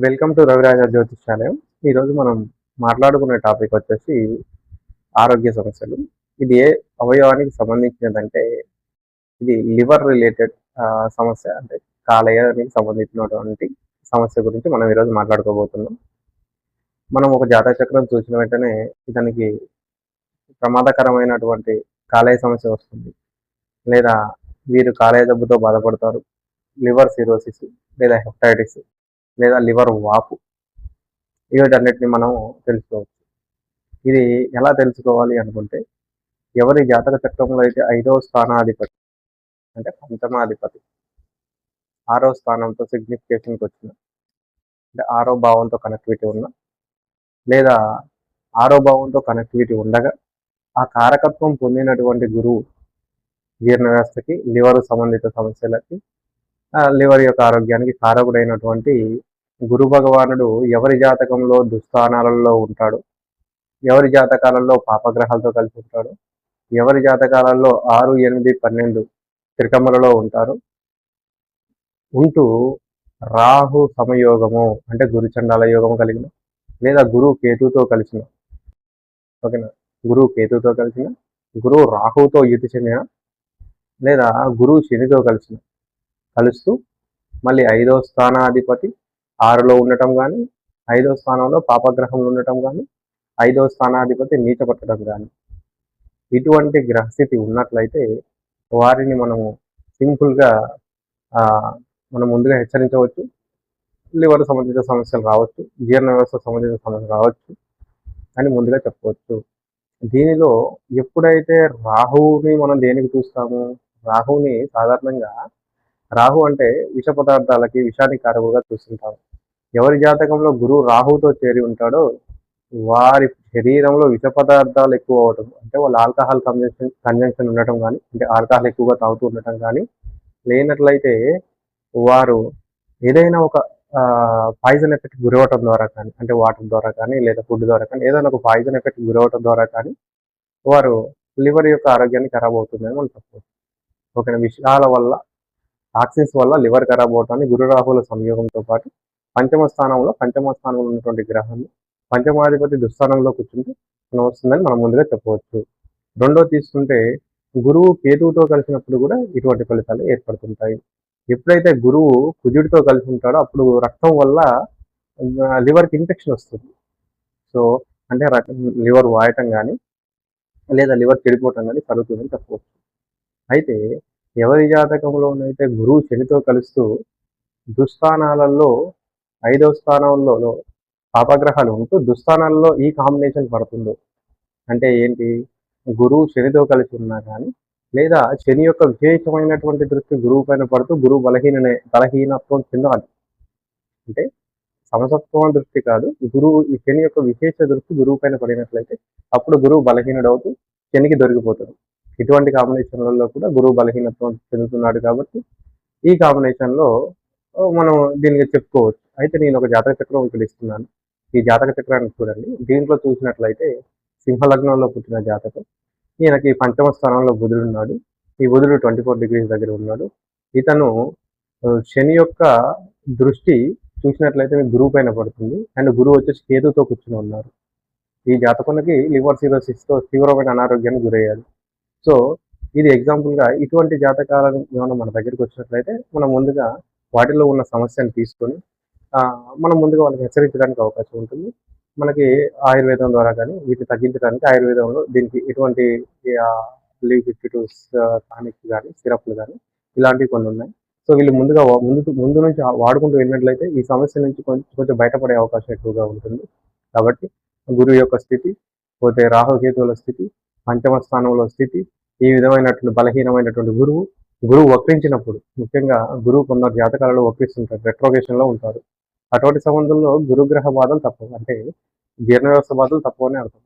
Welcome to Ravi Raja జ్యోతిష్యాలయం. ఈరోజు మనం మాట్లాడుకునే టాపిక్ వచ్చేసి ఆరోగ్య సమస్యలు. ఇది ఏ అవయవానికి సంబంధించినదంటే ఇది లివర్ రిలేటెడ్ సమస్య, అంటే కాలేయానికి సంబంధించినటువంటి సమస్య గురించి మనం ఈరోజు మాట్లాడుకోబోతున్నాం. మనం ఒక జాతక చక్రం చూసిన వెంటనే ఇతనికి ప్రమాదకరమైనటువంటి కాలేయ సమస్య వస్తుంది, లేదా వీరు కాలేయ జబ్బుతో బాధపడతారు, లివర్ సిరోసిస్ లేదా హెపటైటిస్ లేదా లివర్ వాపు, వీటన్నిటిని మనం తెలుసుకోవచ్చు. ఇది ఎలా తెలుసుకోవాలి అనుకుంటే, ఎవరి జాతక చక్రంలో అయితే 5వ స్థానాధిపతి అంటే పంచమాధిపతి 6వ స్థానంతో సిగ్నిఫికేషన్కి వచ్చిన, అంటే 6వ భావంతో కనెక్టివిటీ ఉన్న, లేదా 6వ భావంతో కనెక్టివిటీ ఉండగా ఆ కారకత్వం పొందినటువంటి గురువు జీర్ణ వ్యవస్థకి, లివర్ సంబంధిత సమస్యలకి, లివర్ యొక్క ఆరోగ్యానికి కారకుడైనటువంటి గురు భగవానుడు ఎవరి జాతకంలో దుస్థానాలలో ఉంటాడు, ఎవరి జాతకాలలో పాపగ్రహాలతో కలిసి ఉంటాడు, ఎవరి జాతకాలలో 6, 8, 12 త్రికములలో ఉంటారు, ఉంటూ రాహు సమయోగము అంటే గురు చండాల యోగము కలిగిన, లేదా గురువు కేతుతో కలిసిన, ఓకేనా, గురువు కేతుతో కలిసిన, గురువు రాహుతో యుతి చెందిన, లేదా గురువు శనితో కలుస్తూ మళ్ళీ 5వ స్థానాధిపతి 6లో ఉండటం కానీ, 5వ స్థానంలో పాపగ్రహంలో ఉండటం కానీ, 5వ స్థానాధిపతి నీచ పట్టడం కానీ, ఇటువంటి గ్రహస్థితి ఉన్నట్లయితే వారిని మనము సింపుల్గా మనం ముందుగా హెచ్చరించవచ్చు. లివర్ సంబంధిత సమస్యలు రావచ్చు, జీర్ణ వ్యవస్థ సంబంధిత సమస్యలు రావచ్చు అని ముందుగా చెప్పవచ్చు. దీనిలో ఎప్పుడైతే రాహువుని మనం దేనికి చూస్తాము, రాహువుని సాధారణంగా రాహు అంటే విష పదార్థాలకి, విషానికి కారకుగా చూస్తుంటాము. ఎవరి జాతకంలో గురువు రాహుతో చేరి ఉంటాడో వారి శరీరంలో విష పదార్థాలు ఎక్కువ అవటం, అంటే వాళ్ళు ఆల్కహాల్ కన్జంక్షన్ ఉండటం కానీ, అంటే ఆల్కహాల్ ఎక్కువగా తాగుతూ ఉండటం కానీ, లేనట్లయితే వారు ఏదైనా ఒక పాయిజన్ ఎఫెక్ట్ గురవటం ద్వారా కానీ, అంటే వాటర్ ద్వారా కానీ, లేదా ఫుడ్ ద్వారా కానీ, ఏదైనా ఒక పాయిజన్ ఎఫెక్ట్ గురవటం ద్వారా కానీ వారు లివర్ యొక్క ఆరోగ్యాన్ని ఖరాబ్ అవుతుందని మనం చెప్పవచ్చు. ఓకేనా, విషయాల వల్ల, టాక్సిన్స్ వల్ల లివర్ ఖరాబ్ అవటాన్ని గురు రాహుల సంయోగంతో పాటు పంచమ స్థానంలో ఉన్నటువంటి గ్రహాన్ని పంచమాధిపతి దుస్థానంలో కూర్చుంటే మనం వస్తుందని మనం ముందుగా చెప్పవచ్చు. రెండో తీసుకుంటే గురువు కేతువుతో కలిసినప్పుడు కూడా ఇటువంటి ఫలితాలు ఏర్పడుతుంటాయి. ఎప్పుడైతే గురువు కుజుడితో కలిసి ఉంటాడో అప్పుడు రక్తం వల్ల లివర్కి ఇన్ఫెక్షన్ వస్తుంది. సో అంటే లివర్ వాయటం కానీ, లేదా లివర్ చెడిపోవటం కానీ జరుగుతుందని చెప్పవచ్చు. అయితే ఎవరి జాతకంలోనైతే గురువు శనితో కలుస్తూ దుస్థానాలలో 5వ స్థానంలో పాపగ్రహాలు ఉంటూ దుస్థానాల్లో ఈ కాంబినేషన్ పడుతుందో, అంటే ఏంటి, గురువు శనితో కలిసి ఉన్నా కానీ, లేదా శని యొక్క విశేషమైనటువంటి దృష్టి గురువు పైన పడుతూ గురువు బలహీనత్వం చెందాలి, అంటే సమసత్వం దృష్టి కాదు, గురువు శని యొక్క విశేష దృష్టి గురువు పైన పడినట్లయితే అప్పుడు గురువు బలహీనుడవుతూ శనికి దొరికిపోతాడు. ఇటువంటి కాంబినేషన్లలో కూడా గురువు బలహీనత్వం చెందుతున్నాడు కాబట్టి ఈ కాంబినేషన్లో మనం దీనికి చెప్పుకోవచ్చు. అయితే నేను ఒక జాతక చక్రం ఇక్కడ ఇస్తున్నాను. ఈ జాతక చక్రాన్ని చూడండి. దీంట్లో చూసినట్లయితే సింహలగ్నంలో పుట్టిన జాతకం. ఈయనకి పంచమ స్థానంలో బుధుడు ఉన్నాడు. ఈ బుధుడు 24 డిగ్రీస్ దగ్గర ఉన్నాడు. ఇతను శని యొక్క దృష్టి చూసినట్లయితే మీకు గురువు పైన పడుతుంది, అండ్ గురువు వచ్చేసి కేతుతో కూర్చుని ఉన్నారు. ఈ జాతకునికి లివర్ సిరోసిస్తో తీవ్రమైన అనారోగ్యానికి గురయ్యారు. సో ఇది ఎగ్జాంపుల్గా ఇటువంటి జాతకాలను ఏమైనా మన దగ్గరికి వచ్చినట్లయితే మనం ముందుగా వాటిలో ఉన్న సమస్యను తీసుకొని మనం ముందుగా వాళ్ళకి హెచ్చరించడానికి అవకాశం ఉంటుంది. మనకి ఆయుర్వేదం ద్వారా కానీ వీటిని తగ్గించడానికి ఆయుర్వేదంలో దీనికి ఎటువంటి లివ్ 52 టానిక్ కానీ, సిరప్లు కానీ ఇలాంటివి కొన్ని ఉన్నాయి. సో వీళ్ళు ముందుగా ముందు నుంచి వాడుకుంటూ వెళ్ళినట్లయితే ఈ సమస్య నుంచి కొంచెం బయటపడే అవకాశం ఎక్కువగా ఉంటుంది. కాబట్టి గురువు యొక్క స్థితి, పోతే రాహుకేతువుల స్థితి, పంచమ స్థానంలో స్థితి, ఈ విధమైనటువంటి బలహీనమైనటువంటి గురువు వక్రించినప్పుడు, ముఖ్యంగా గురువు కొందరు జాతకాలలో వక్రిస్తుంటారు, రెట్రోగేషన్లో ఉంటారు. అటువంటి సంబంధంలో గురుగ్రహ బాధలు తప్పవు, అంటే జీర్ణ వ్యవస్థ బాధలు తప్పవనే అర్థం.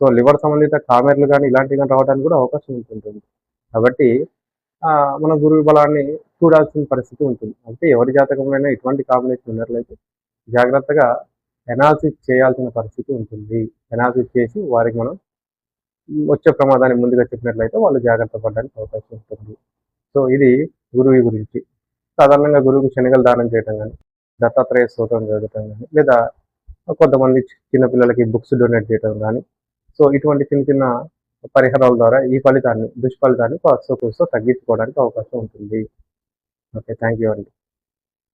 సో లివర్ సంబంధిత కామెర్లు కానీ ఇలాంటివి కానీ రావడానికి కూడా అవకాశం ఉంటుంది. కాబట్టి మన గురువు బలాన్ని చూడాల్సిన పరిస్థితి ఉంటుంది. అంటే ఎవరి జాతకంలోనైనా ఇటువంటి కాంబినేషన్ ఉన్నట్లయితే జాగ్రత్తగా ఎనాలిసిస్ చేయాల్సిన పరిస్థితి ఉంటుంది. ఎనాలిసిస్ చేసి వారికి మనం వచ్చే ప్రమాదాన్ని ముందుగా చెప్పినట్లయితే వాళ్ళు జాగ్రత్త పడడానికి అవకాశం ఉంటుంది. సో ఇది గురువు గురించి. సాధారణంగా గురువుకి శనగలు దానం చేయటం కానీ, దత్తాత్రేయ స్తోత్రం చదవటం కానీ, లేదా కొంతమంది చిన్నపిల్లలకి బుక్స్ డొనేట్ చేయడం కానీ, సో ఇటువంటి చిన్న చిన్న పరిహారాల ద్వారా ఈ దుష్ఫలితాన్ని కాస్తో కూస్తో తగ్గించుకోవడానికి అవకాశం ఉంటుంది. ఓకే. థ్యాంక్ యూ అండి.